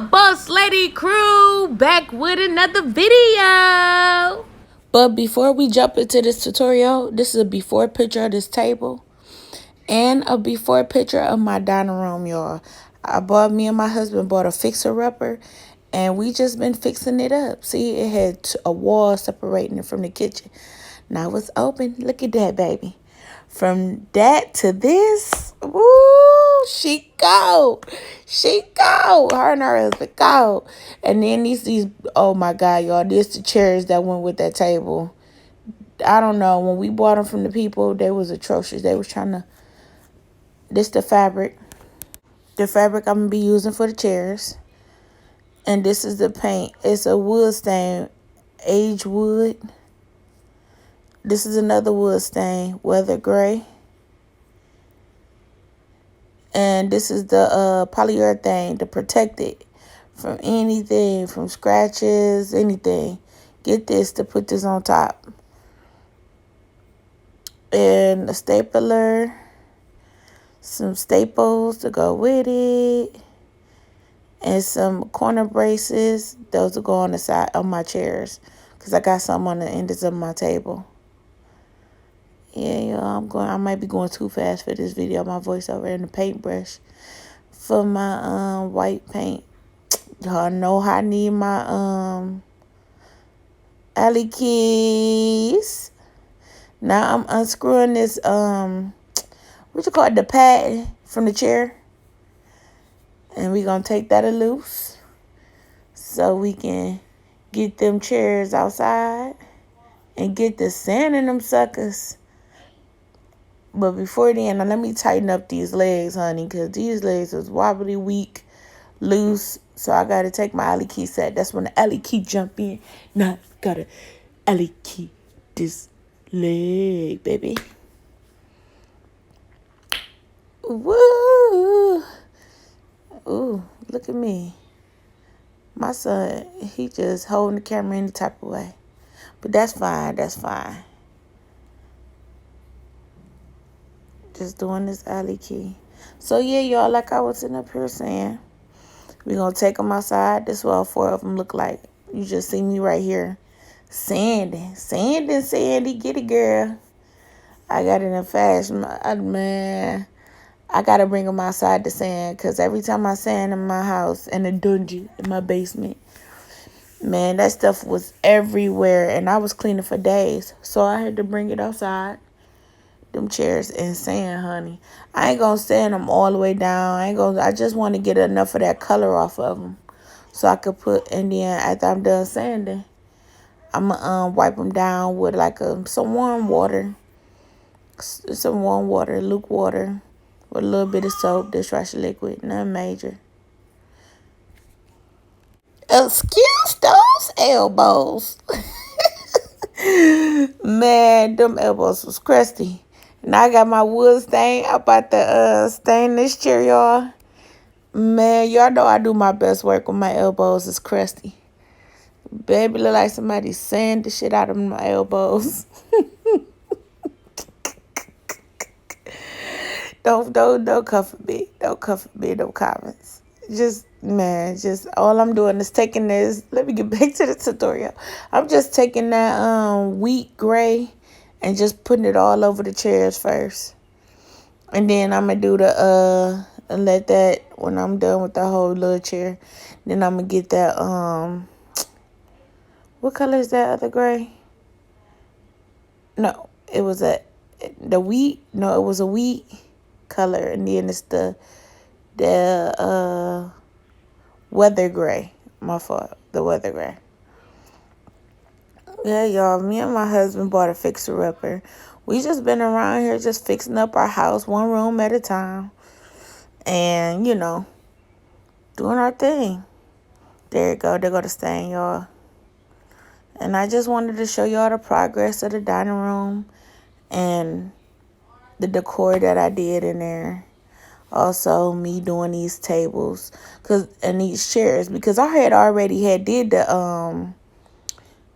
Boss Lady crew back with another video. But before we jump into this tutorial, this is a before picture of this table and a before picture of my dining room, y'all. Me and my husband bought a fixer-upper and we just been fixing it up. See, it had a wall separating it from the kitchen. Now it's open. Look at that, baby. From that to this, woo, she go. Her and her husband go. And then these, oh my God, y'all, this the chairs that went with that table. I don't know, when we bought them from the people, they was atrocious. They was trying to, this the fabric. The fabric I'm going to be using for the chairs. And this is the paint. It's a wood stain, aged wood. This is another wood stain, weather gray. And this is the polyurethane to protect it from anything, from scratches, anything. Get this to put this on top. And a stapler, some staples to go with it, and some corner braces. Those will go on the side of my chairs because I got some on the ends of my table. Yeah, I might be going too fast for this video. My voiceover and the paintbrush for my white paint. Y'all know I need my alley keys. Now I'm unscrewing this what you call it, the pad from the chair. And we're gonna take that loose so we can get them chairs outside and get the sand in them suckers. But before then, now let me tighten up these legs, honey, because these legs is wobbly, weak, loose. So I got to take my alley key set. That's when the alley key jump in. Now got to alley key this leg, baby. Woo! Ooh, look at me. My son, he just holding the camera any type of way. But that's fine, that's fine. Just doing this alley key. So yeah, y'all, like I was sitting up here saying, we're going to take them outside. This is what all 4 of them look like. You just see me right here. Sanding. Sandy. Get it, girl. I got it in fashion. Man, I got to bring them outside to sand. Because every time I sand in my house, in the dungeon, in my basement, man, that stuff was everywhere. And I was cleaning for days. So I had to bring it outside. Them chairs and sand, honey. I ain't gonna sand them all the way down. I just want to get enough of that color off of them so I could put, and then after I'm done sanding, I'm gonna wipe them down with like some warm water, luke water, with a little bit of soap, dishwasher liquid, nothing major. Excuse those elbows. Man, them elbows was crusty. Now I got my wood stain. I about to stain this chair, y'all. Man, y'all know I do my best work when my elbows is crusty. Baby, look like somebody sand the shit out of my elbows. Don't comfort me. Don't comfort me, no comments. Just all I'm doing is taking this. Let me get back to the tutorial. I'm just taking that wheat gray and just putting it all over the chairs first. And then I'm going to do the, and let that, when I'm done with the whole little chair, then I'm going to get that, what color is that other gray? No, it was it was a wheat color. And then it's the weather gray. My fault, the weather gray. Yeah, y'all, me and my husband bought a fixer-upper. We just been around here just fixing up our house one room at a time. And, you know, doing our thing. There you go. There go the stain, y'all. And I just wanted to show y'all the progress of the dining room and the decor that I did in there. Also, me doing these tables and these chairs, because I had already did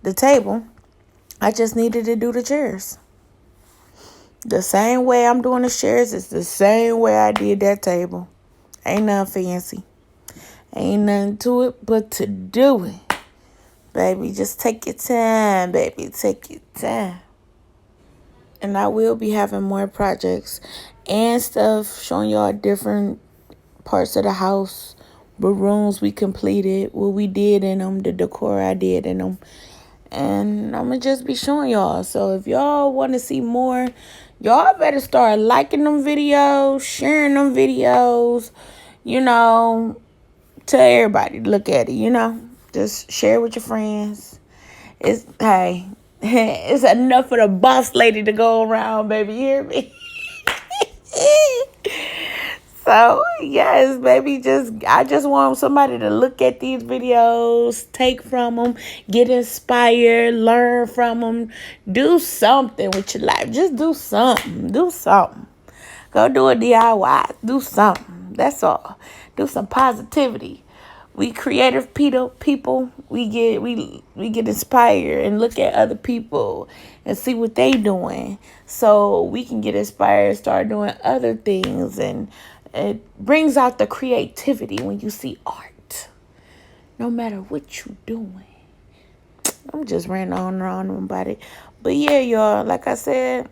the table. I just needed to do the chairs. The same way I'm doing the chairs is the same way I did that table. Ain't nothing fancy. Ain't nothing to it but to do it. Baby, just take your time, baby. Take your time. And I will be having more projects and stuff showing y'all different parts of the house, what rooms we completed, what we did in them, the decor I did in them. And I'm going to just be showing y'all. So if y'all want to see more, y'all better start liking them videos, sharing them videos, tell everybody to look at it, Just share with your friends. Hey, it's enough for the boss lady to go around, baby. You hear me? So, yes, baby, I just want somebody to look at these videos, take from them, get inspired, learn from them, do something with your life. Just do something. Do something. Go do a DIY. Do something. That's all. Do some positivity. We creative people, we get inspired and look at other people and see what they doing, so we can get inspired and start doing other things. And it brings out the creativity when you see art, no matter what you doing. I'm just ranting on and on about it, but yeah, y'all, like I said,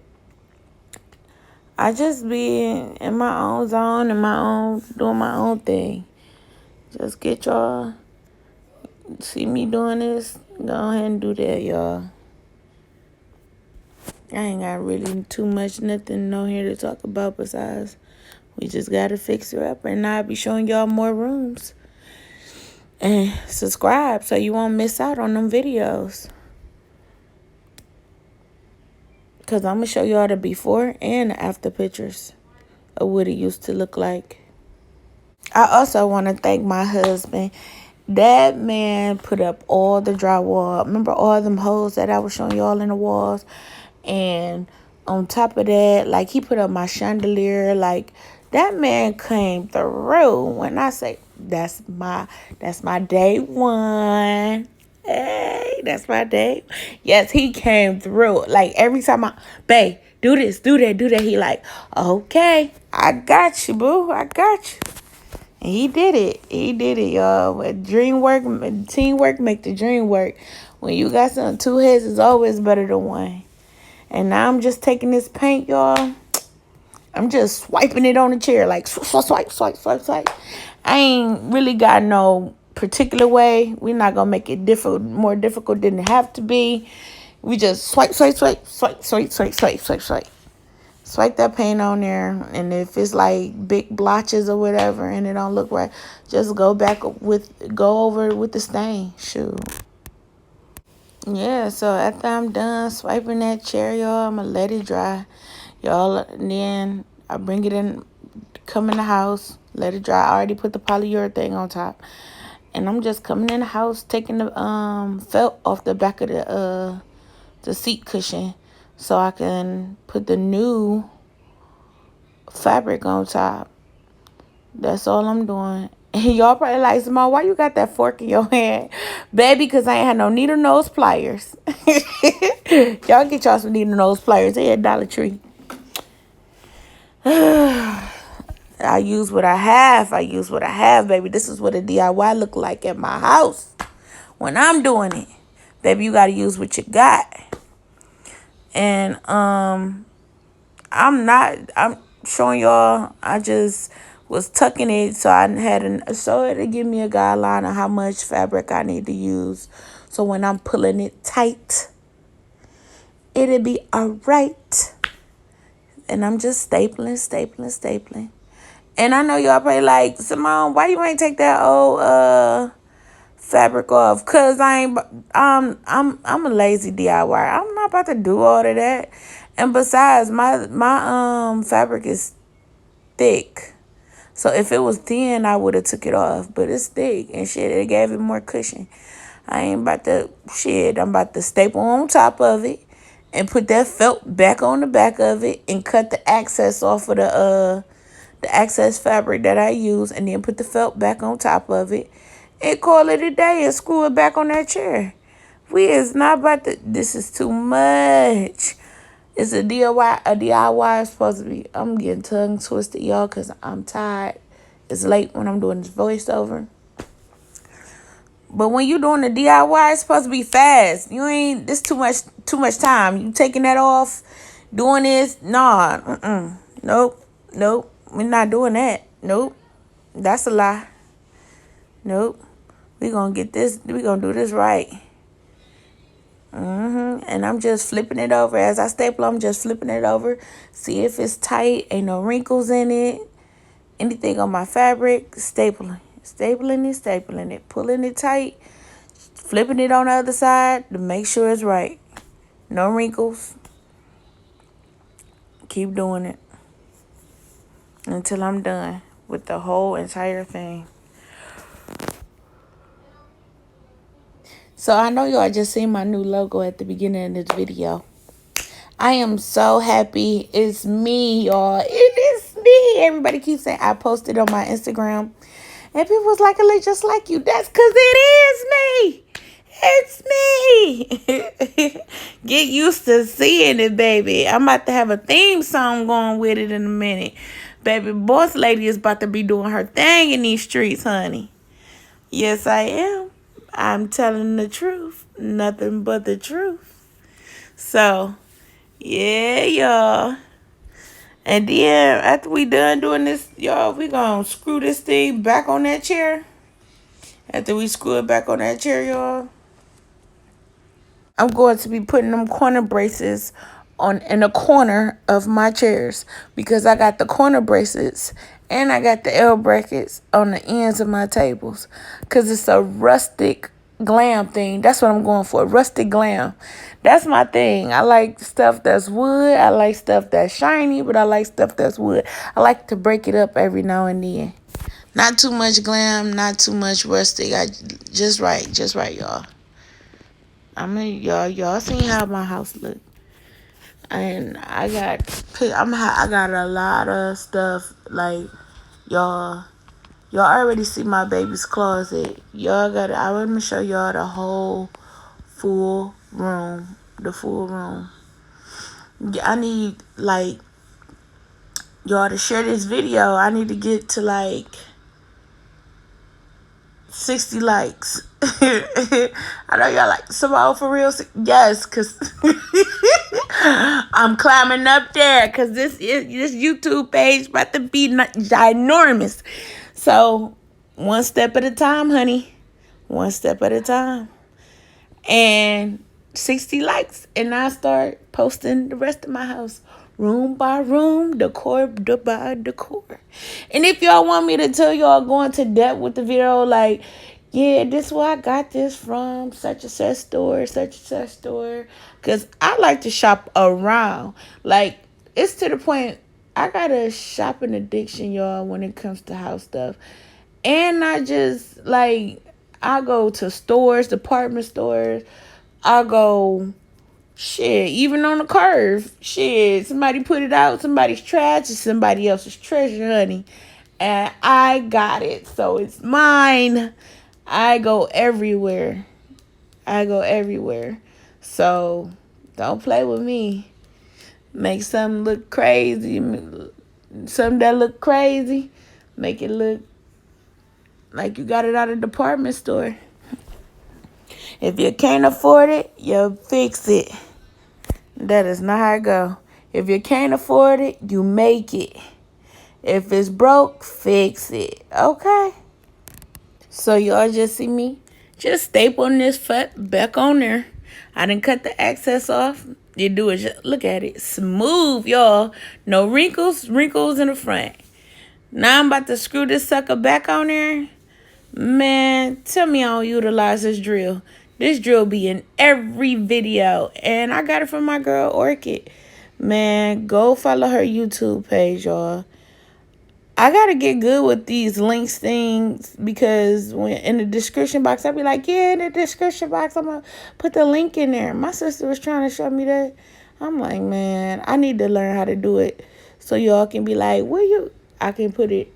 I just be in my own zone and doing my own thing. Just get y'all. See me doing this, go ahead and do that, y'all. I ain't got really too much nothing on here to talk about besides we just gotta fix it up, and I'll be showing y'all more rooms. And subscribe so you won't miss out on them videos, because I'm gonna show y'all the before and after pictures of what it used to look like. I also want to thank my husband. That man put up all the drywall. Remember all them holes that I was showing y'all in the walls? And on top of that, like, he put up my chandelier. Like, that man came through. When I say that's my day one. Hey, that's my day. Yes, he came through. Like, every time babe, do this, do that, do that. He like, okay, I got you, boo. I got you. And he did it. He did it, y'all. With teamwork make the dream work. When you got something, two heads is always better than one. And now I'm just taking this paint, y'all. I'm just swiping it on the chair. Like, swipe, swipe, swipe, swipe. I ain't really got no particular way. We're not going to make it more difficult than it have to be. We just swipe, swipe, swipe, swipe, swipe, swipe, swipe, swipe, swipe. Swipe that paint on there, and if it's like big blotches or whatever and it don't look right, just go over it with the stain. Shoot. Yeah, so after I'm done swiping that chair, y'all, I'm gonna let it dry. Y'all, and then I bring it in, come in the house, let it dry. I already put the polyurethane on top. And I'm just coming in the house, taking the felt off the back of the seat cushion, so I can put the new fabric on top. That's all I'm doing. And y'all probably like, Simone, why you got that fork in your hand? Baby, because I ain't had no needle nose pliers. Y'all get y'all some needle nose pliers. They at Dollar Tree. I use what I have. Baby. This is what a DIY look like at my house when I'm doing it. Baby, you got to use what you got. And I'm showing y'all, I just was tucking it so I had so it'll give me a guideline of how much fabric I need to use. So when I'm pulling it tight, it'll be all right. And I'm just stapling. And I know y'all probably like, Simone, why you ain't take that old fabric off? Cause I'm a lazy DIY. I'm not about to do all of that. And besides, my fabric is thick. So if it was thin, I would have took it off. But it's thick and shit. It gave it more cushion. I ain't about to I'm about to staple on top of it and put that felt back on the back of it and cut the excess off of the excess fabric that I use, and then put the felt back on top of it and call it a day and screw it back on that chair. We is not about to. This is too much. It's a DIY. A DIY is supposed to be. I'm getting tongue twisted, y'all, because I'm tired. It's late when I'm doing this voiceover. But when you doing the DIY, it's supposed to be fast. You ain't, this too much time. You taking that off, doing this, nah, nope, we're not doing that. Nope, that's a lie. Nope, we gonna do this right. And I'm just flipping it over. As I staple, I'm just flipping it over. See if it's tight, ain't no wrinkles in it. Anything on my fabric, stapling it, pulling it tight, flipping it on the other side to make sure it's right. No wrinkles. Keep doing it until I'm done with the whole entire thing. So I know y'all just seen my new logo at the beginning of this video. I am so happy. It's me, y'all. It is me. Everybody keeps saying I posted on my Instagram. And people was like, I look just like you. That's because it is me. It's me. Get used to seeing it, baby. I'm about to have a theme song going with it in a minute. Baby, boss lady is about to be doing her thing in these streets, honey. Yes, I am. I'm telling the truth. Nothing but the truth. So, yeah, y'all. And then after we done doing this, y'all, we gonna screw this thing back on that chair. After we screw it back on that chair, y'all, I'm going to be putting them corner braces in the corner of my chairs because I got the corner braces and I got the L brackets on the ends of my tables because it's a rustic glam thing. That's what I'm going for, rustic glam. That's my thing. I like stuff that's wood. I like stuff that's shiny, but I like stuff that's wood. I like to break it up every now and then. Not too much glam, not too much rustic. Just right, y'all. I mean, y'all seen how my house look, and I got a lot of stuff. Like y'all already see my baby's closet. I'm gonna show y'all the whole full room, the full room. I need like y'all to share this video. I need to get to like 60 likes. I know y'all like, Simone, for real? Yes, because I'm climbing up there because this YouTube page about to be ginormous. So, one step at a time, honey. One step at a time. And 60 likes. And I start posting the rest of my house. Room by room, decor by decor. And if y'all want me to tell y'all go into depth with the video, like, yeah, this is where I got this from, such and such store, because I like to shop around. Like, it's to the point, I got a shopping addiction, y'all, when it comes to house stuff. And I just, like, I go to stores, department stores. I go, shit, even on the curve. Shit, somebody put it out. Somebody's trash is somebody else's treasure, honey. And I got it, so it's mine. I go everywhere. So, don't play with me. Make something look crazy. Something that look crazy. Make it look like you got it out of the department store. If you can't afford it, you fix it. That is not how it go. If you can't afford it, you make it. If it's broke, fix it. Okay? So y'all just see me just stapling this foot back on there. I didn't cut the excess off. You do it, just look at it. Smooth, y'all. No wrinkles in the front. Now I'm about to screw this sucker back on there. Man, tell me I don't utilize this drill. This drill be in every video. And I got it from my girl, Orchid. Man, go follow her YouTube page, y'all. I got to get good with these links things because when in the description box, I'll be like, yeah, in the description box, I'm going to put the link in there. My sister was trying to show me that. I'm like, man, I need to learn how to do it so y'all can be like, I can put it,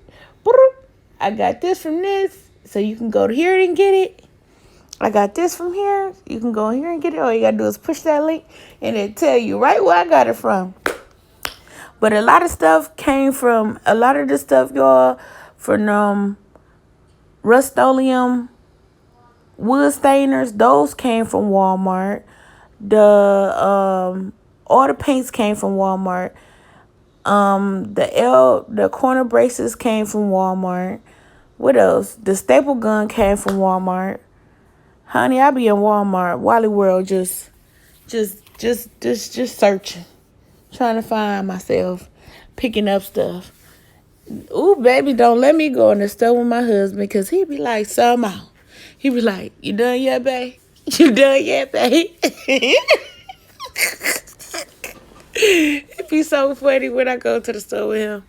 I got this from this, so you can go to here and get it. I got this from here. You can go here and get it. All you got to do is push that link and it'll tell you right where I got it from. But a lot of stuff came from, a lot of the stuff, y'all, from Rust-Oleum wood stainers, those came from Walmart. All the paints came from Walmart. The corner braces came from Walmart. What else? The staple gun came from Walmart. Honey, I be in Walmart, Wally World, just searching, trying to find myself, picking up stuff. Ooh, baby, don't let me go in the store with my husband, because he be like, somehow. He be like, you done yet, babe? You done yet, babe? It be so funny when I go to the store with him.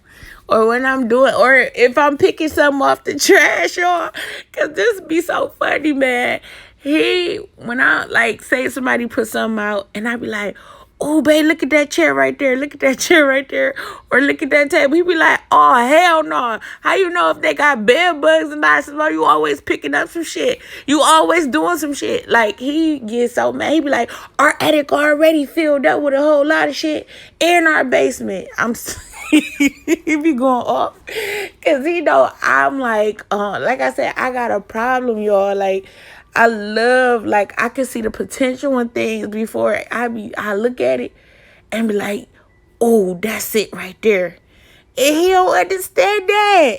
Or when I'm doing, or if I'm picking something off the trash, y'all. Because this be so funny, man. When I, like, say somebody put something out, and I be like, oh, babe, look at that chair right there. Look at that chair right there. Or look at that table. He be like, oh, hell no. How you know if they got bed bugs and not? Well, you always picking up some shit. You always doing some shit. Like, he gets so mad. He be like, our attic already filled up with a whole lot of shit in our basement. He be going off. Because he know I'm like I said, I got a problem, y'all. Like, I love, like, I can see the potential in things before I look at it and be like, oh, that's it right there. And he don't understand that.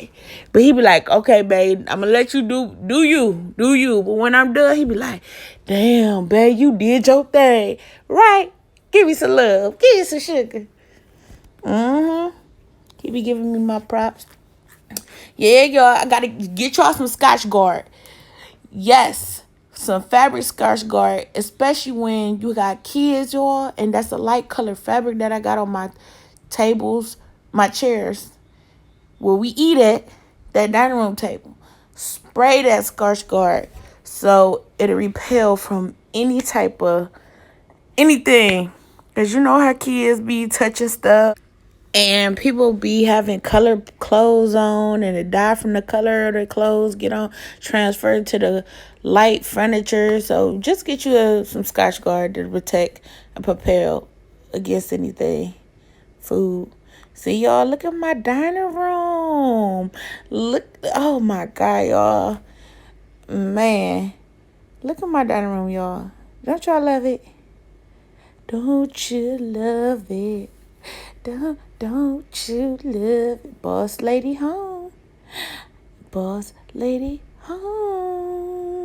But he be like, okay, babe, I'm going to let you do you. But when I'm done, he be like, damn, babe, you did your thing. Right? Give me some love. Give me some sugar. He be giving me my props. Yeah, y'all, I got to get y'all some Scotch Guard. Yes, some fabric Scotch Guard, especially when you got kids, y'all, and that's a light color fabric that I got on my tables, my chairs, where we eat at, that dining room table. Spray that Scotch Guard so it'll repel from any type of anything. Because you know how kids be touching stuff. And people be having colored clothes on, and it die from the color of the clothes, get on, transferred to the light furniture. So just get you some Scotch Guard to protect and propel against anything. Food. See, y'all, look at my dining room. Look, oh my God, y'all. Man, look at my dining room, y'all. Don't y'all love it? Don't you love it? Don't you love it? Boss lady home. Boss lady home.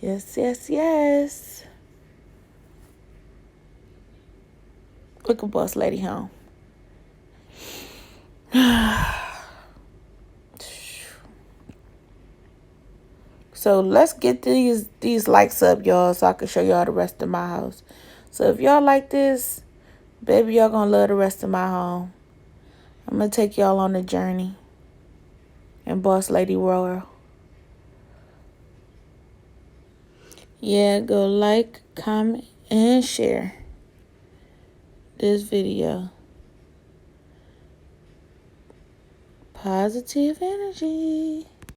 Yes, yes, yes. Look at boss lady home. So let's get these likes up, y'all, so I can show y'all the rest of my house. So if y'all like this, baby, y'all gonna love the rest of my home. I'm gonna take y'all on a journey in Boss Lady World. Yeah, go like, comment, and share this video. Positive energy.